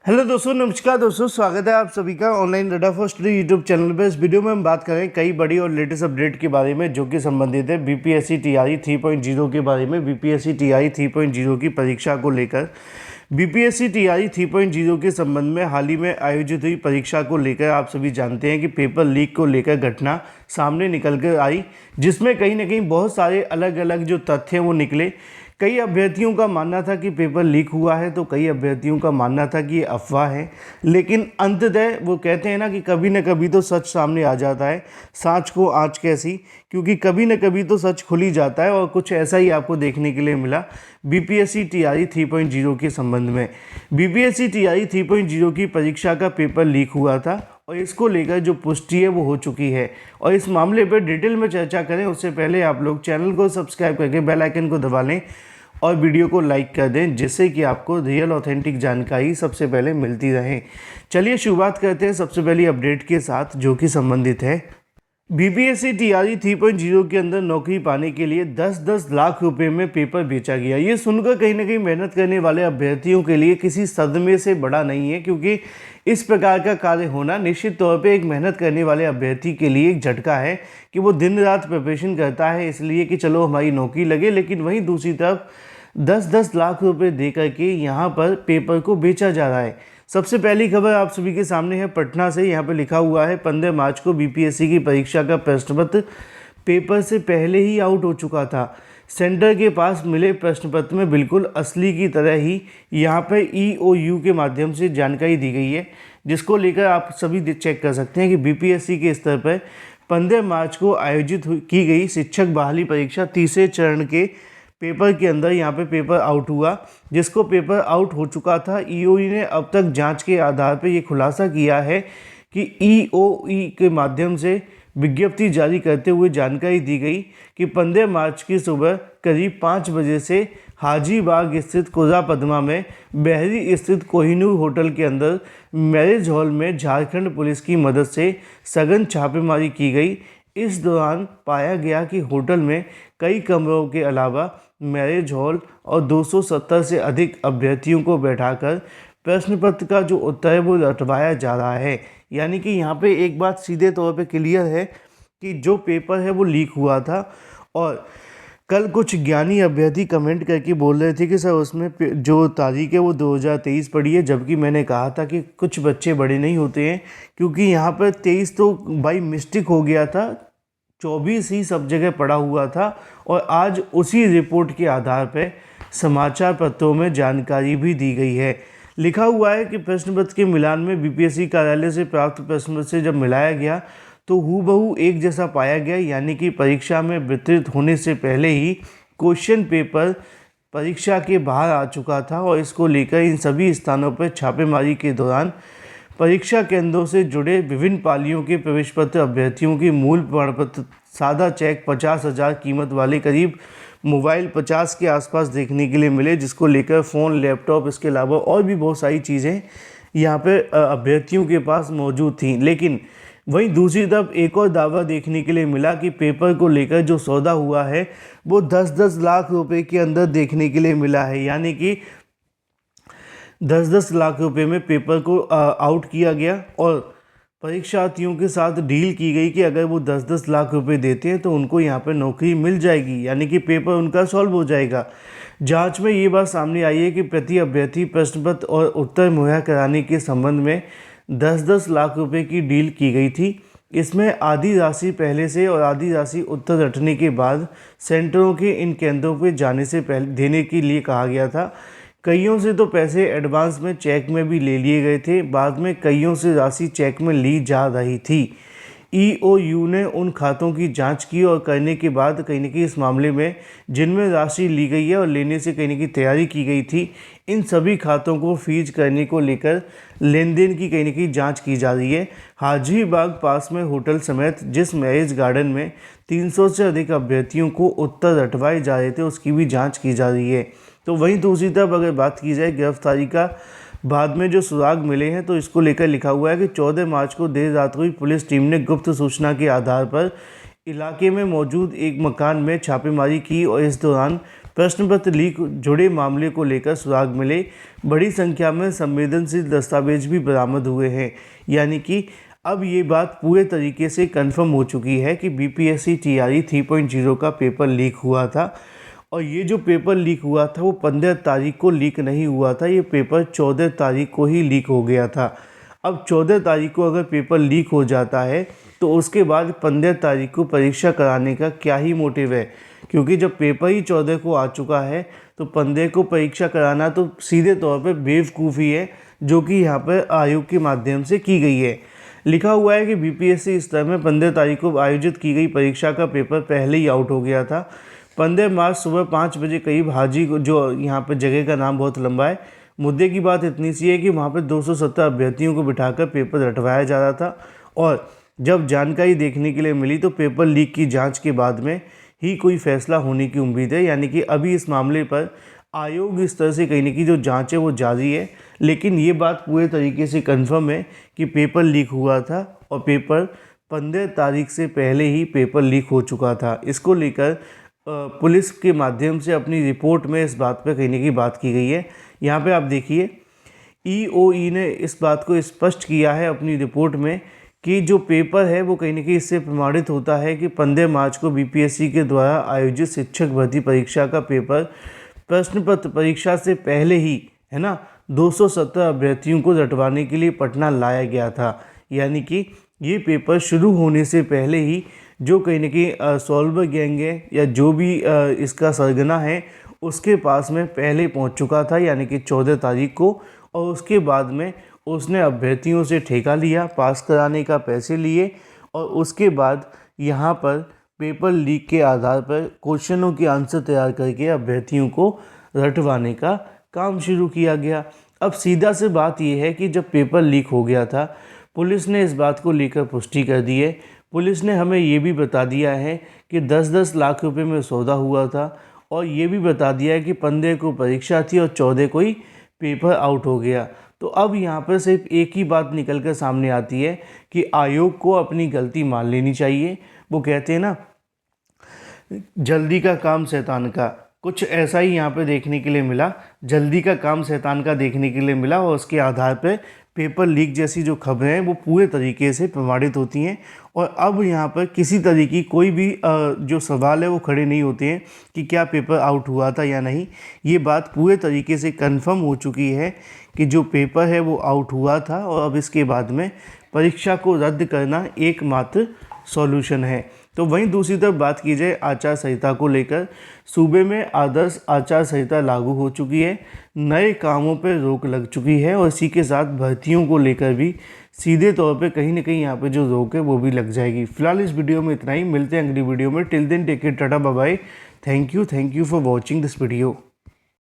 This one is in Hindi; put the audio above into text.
हेलो दोस्तों, नमस्कार दोस्तों, स्वागत है आप सभी का online radar for study YouTube channel पर। इस वीडियो में हम बात करें कई बड़ी और लेटेस्ट अपडेट के बारे में जो कि संबंधित है बीपीएससी टीआरई 3.0 के बारे में। बीपीएससी टीआरई 3.0 की परीक्षा को लेकर बीपीएससी टीआरई 3.0 के संबंध में हाल ही में आयोजित हुई परीक्षा को लेकर आप सभी जानते हैं कि पेपर लीक को लेकर घटना सामने निकल कर आई, जिसमें कहीं ना कहीं बहुत सारे अलग अलग जो तथ्य हैं वो निकले। कई अभ्यर्थियों का मानना था कि पेपर लीक हुआ है, तो कई अभ्यर्थियों का मानना था कि ये अफवाह है। लेकिन अंततः वो कहते हैं ना कि कभी न कभी तो सच सामने आ जाता है, सांच को आँच कैसी, क्योंकि कभी न कभी तो सच खुल ही जाता है। और कुछ ऐसा ही आपको देखने के लिए मिला बीपीएससी टीआरई 3.0 के संबंध में। बीपीएससी टीआरई 3.0 की परीक्षा का पेपर लीक हुआ था और इसको लेकर जो पुष्टि है वो हो चुकी है। और इस मामले पर डिटेल में चर्चा करें उससे पहले आप लोग चैनल को सब्सक्राइब करके बेल आइकन को दबा लें और वीडियो को लाइक कर दें, जिससे कि आपको रियल ऑथेंटिक जानकारी सबसे पहले मिलती रहे। चलिए शुरुआत करते हैं सबसे पहली अपडेट के साथ, जो कि संबंधित है बीपीएससी टीआरई 3.0 के अंदर नौकरी पाने के लिए 10-10 लाख रुपए में पेपर बेचा गया। ये सुनकर कहीं ना कहीं मेहनत करने वाले अभ्यर्थियों के लिए किसी सदमे से बड़ा नहीं है, क्योंकि इस प्रकार का कार्य होना निश्चित तौर पे एक मेहनत करने वाले अभ्यर्थी के लिए एक झटका है कि वो दिन रात प्रिपरेशन करता है इसलिए कि चलो हमारी नौकरी लगे। लेकिन वहीं दूसरी तरफ 10-10 लाख रुपए दे करके यहाँ पर पेपर को बेचा जा रहा है। सबसे पहली खबर आप सभी के सामने है पटना से। यहाँ पर लिखा हुआ है 15 मार्च को बीपीएससी की परीक्षा का प्रश्न पत्र पेपर से पहले ही आउट हो चुका था। सेंटर के पास मिले प्रश्न पत्र में बिल्कुल असली की तरह ही यहाँ पर EOU के माध्यम से जानकारी दी गई है, जिसको लेकर आप सभी चेक कर सकते हैं कि बीपीएससी के स्तर पर 15 मार्च को आयोजित की गई शिक्षक बहाली परीक्षा तीसरे चरण के पेपर के अंदर यहाँ पे पेपर आउट हुआ। जिसको पेपर आउट हो चुका था, EOE ने अब तक जांच के आधार पर ये खुलासा किया है कि EOE के माध्यम से विज्ञप्ति जारी करते हुए जानकारी दी गई कि 15 मार्च की सुबह करीब 5 बजे से हाजी बाग स्थित कोजा पदमा में बहरी स्थित कोहिनूर होटल के अंदर मैरिज हॉल में झारखंड पुलिस की मदद से सघन छापेमारी की गई। इस दौरान पाया गया कि होटल में कई कमरों के अलावा मैरिज हॉल और 270 से अधिक अभ्यर्थियों को बैठाकर प्रश्न पत्र का जो उत्तर है वो रटवाया जा रहा है। यानी कि यहाँ पे एक बात सीधे तौर पे क्लियर है कि जो पेपर है वो लीक हुआ था। और कल कुछ ज्ञानी अभ्यर्थी कमेंट करके बोल रहे थे कि सर उसमें जो तारीख है वो 2023 पड़ी है, जबकि मैंने कहा था कि कुछ बच्चे बड़े नहीं होते हैं, क्योंकि यहाँ पर 23 तो बाई मिस्टेक हो गया था, 24 ही सब जगह पड़ा हुआ था। और आज उसी रिपोर्ट के आधार पर समाचार पत्रों में जानकारी भी दी गई है। लिखा हुआ है कि प्रश्न पत्र के मिलान में बीपीएससी कार्यालय से प्राप्त प्रश्न पत्र से जब मिलाया गया तो हूबहू एक जैसा पाया गया। यानी कि परीक्षा में वितरित होने से पहले ही क्वेश्चन पेपर परीक्षा के बाहर आ चुका था। और इसको लेकर इन सभी स्थानों पर छापेमारी के दौरान परीक्षा केंद्रों से जुड़े विभिन्न पालियों के प्रवेश पत्र, अभ्यर्थियों के मूल प्रमाण पत्र, सादा चेक 50,000 कीमत वाले करीब मोबाइल 50 के आसपास देखने के लिए मिले, जिसको लेकर फ़ोन, लैपटॉप, इसके अलावा और भी बहुत सारी चीज़ें यहाँ पे अभ्यर्थियों के पास मौजूद थी। लेकिन वहीं दूसरी तरफ एक और दावा देखने के लिए मिला कि पेपर को लेकर जो सौदा हुआ है वो 10-10 लाख रुपए के अंदर देखने के लिए मिला है। यानी कि 10-10 लाख रुपए में पेपर को आउट किया गया और परीक्षार्थियों के साथ डील की गई कि अगर वो 10-10 लाख रुपए देते हैं तो उनको यहाँ पर नौकरी मिल जाएगी, यानी कि पेपर उनका सॉल्व हो जाएगा। जांच में ये बात सामने आई है कि प्रति अभ्यर्थी प्रश्न पत्र और उत्तर मुहैया कराने के संबंध में 10-10 लाख रुपए की डील की गई थी। इसमें आधी राशि पहले से और आधी राशि उत्तर रटने के बाद सेंटरों के इन केंद्रों पर जाने से पहले देने के लिए कहा गया था। कईयों से तो पैसे एडवांस में चेक में भी ले लिए गए थे, बाद में कईयों से राशि चेक में ली जा रही थी। EOU ने उन खातों की जांच की और करने के बाद कहीं न कहीं इस मामले में जिनमें राशि ली गई है और लेने से कहीं न कहीं तैयारी की गई थी, इन सभी खातों को फ्रीज करने को लेकर लेन देन की कहीं न कहीं जाँच की जा रही है। हाजी बाग पास में होटल समेत जिस मैरिज गार्डन में 300 से अधिक अभ्यर्थियों को उत्तर रटवाए जा रहे थे उसकी भी जाँच की जा रही है। तो वहीं दूसरी तरफ अगर बात की जाए गिरफ्तारी का बाद में जो सुराग मिले हैं, तो इसको लेकर लिखा हुआ है कि 14 मार्च को देर रात हुई पुलिस टीम ने गुप्त सूचना के आधार पर इलाके में मौजूद एक मकान में छापेमारी की और इस दौरान प्रश्न पत्र लीक जुड़े मामले को लेकर सुराग मिले, बड़ी संख्या में संवेदनशील दस्तावेज भी बरामद हुए हैं। यानी कि अब ये बात पूरे तरीके से कंफर्म हो चुकी है कि बीपीएससी टीआरई 3.0 का पेपर लीक हुआ था। और ये जो पेपर लीक हुआ था वो 15 तारीख को लीक नहीं हुआ था, ये पेपर 14 तारीख को ही लीक हो गया था। अब 14 तारीख को अगर पेपर लीक हो जाता है तो उसके बाद 15 तारीख को परीक्षा कराने का क्या ही मोटिव है, क्योंकि जब पेपर ही 14 को आ चुका है तो 15 को परीक्षा कराना तो सीधे तौर पर बेवकूफ़ी है, जो कि यहाँ पर आयोग के माध्यम से की गई है। लिखा हुआ है कि बीपीएससी स्तर में 15 तारीख को आयोजित की गई परीक्षा का पेपर पहले ही आउट हो गया था। 15 मार्च सुबह 5 बजे करीब हाजी को, जो यहाँ पर जगह का नाम बहुत लंबा है, मुद्दे की बात इतनी सी है कि वहाँ पर 270 अभ्यर्थियों को बिठाकर पेपर रटवाया जा रहा था। और जब जानकारी देखने के लिए मिली तो पेपर लीक की जांच के बाद में ही कोई फैसला होने की उम्मीद है। यानी कि अभी इस मामले पर आयोग स्तर से कहीं ना कहीं जो जांच है वो जारी है, लेकिन ये बात पूरे तरीके से कंफर्म है कि पेपर लीक हुआ था और पेपर 15 तारीख से पहले ही पेपर लीक हो चुका था। इसको लेकर पुलिस के माध्यम से अपनी रिपोर्ट में इस बात पर कहीं ना कहीं बात की गई है। यहाँ पे आप देखिए, ईओई ने इस बात को स्पष्ट किया है अपनी रिपोर्ट में कि जो पेपर है वो कहीं ना कहीं इससे प्रमाणित होता है कि 15 मार्च को बीपीएससी के द्वारा आयोजित शिक्षक भर्ती परीक्षा का पेपर प्रश्न पत्र परीक्षा से पहले ही, है ना, 270 अभ्यर्थियों को रटवाने के लिए पटना लाया गया था। यानी कि ये पेपर शुरू होने से पहले ही जो कहीं ना कहीं सॉल्वर गैंग है या जो भी इसका सरगना है उसके पास में पहले पहुंच चुका था, यानी कि 14 तारीख को। और उसके बाद में उसने अभ्यर्थियों से ठेका लिया, पास कराने का पैसे लिए, और उसके बाद यहाँ पर पेपर लीक के आधार पर क्वेश्चनों के आंसर तैयार करके अभ्यर्थियों को रटवाने का काम शुरू किया गया। अब सीधा से बात यह है कि जब पेपर लीक हो गया था, पुलिस ने इस बात को लेकर पुष्टि कर दी है। पुलिस ने हमें ये भी बता दिया है कि 10-10 लाख रुपए में सौदा हुआ था, और ये भी बता दिया है कि 15 को परीक्षा थी और 14 को ही पेपर आउट हो गया। तो अब यहाँ पर सिर्फ एक ही बात निकल कर सामने आती है कि आयोग को अपनी गलती मान लेनी चाहिए। वो कहते हैं ना, जल्दी का काम शैतान का, कुछ ऐसा ही यहाँ पे देखने के लिए मिला। जल्दी का काम शैतान का देखने के लिए मिला, और उसके आधार पे पेपर लीक जैसी जो खबरें हैं वो पूरे तरीके से प्रमाणित होती हैं। और अब यहाँ पर किसी तरीके की कोई भी जो सवाल है वो खड़े नहीं होते हैं कि क्या पेपर आउट हुआ था या नहीं। ये बात पूरे तरीके से कंफर्म हो चुकी है कि जो पेपर है वो आउट हुआ था, और अब इसके बाद में परीक्षा को रद्द करना एकमात्र सॉल्यूशन है। तो वहीं दूसरी तरफ बात की जाए आचार संहिता को लेकर, सूबे में आदर्श आचार संहिता लागू हो चुकी है, नए कामों पर रोक लग चुकी है, और इसी के साथ भर्तियों को लेकर भी सीधे तौर पे कहीं ना कहीं यहाँ पे जो रोक है वो भी लग जाएगी। फिलहाल इस वीडियो में इतना ही, मिलते हैं अगली वीडियो में। Till then take care, tata bye bye, thank you for watching this video.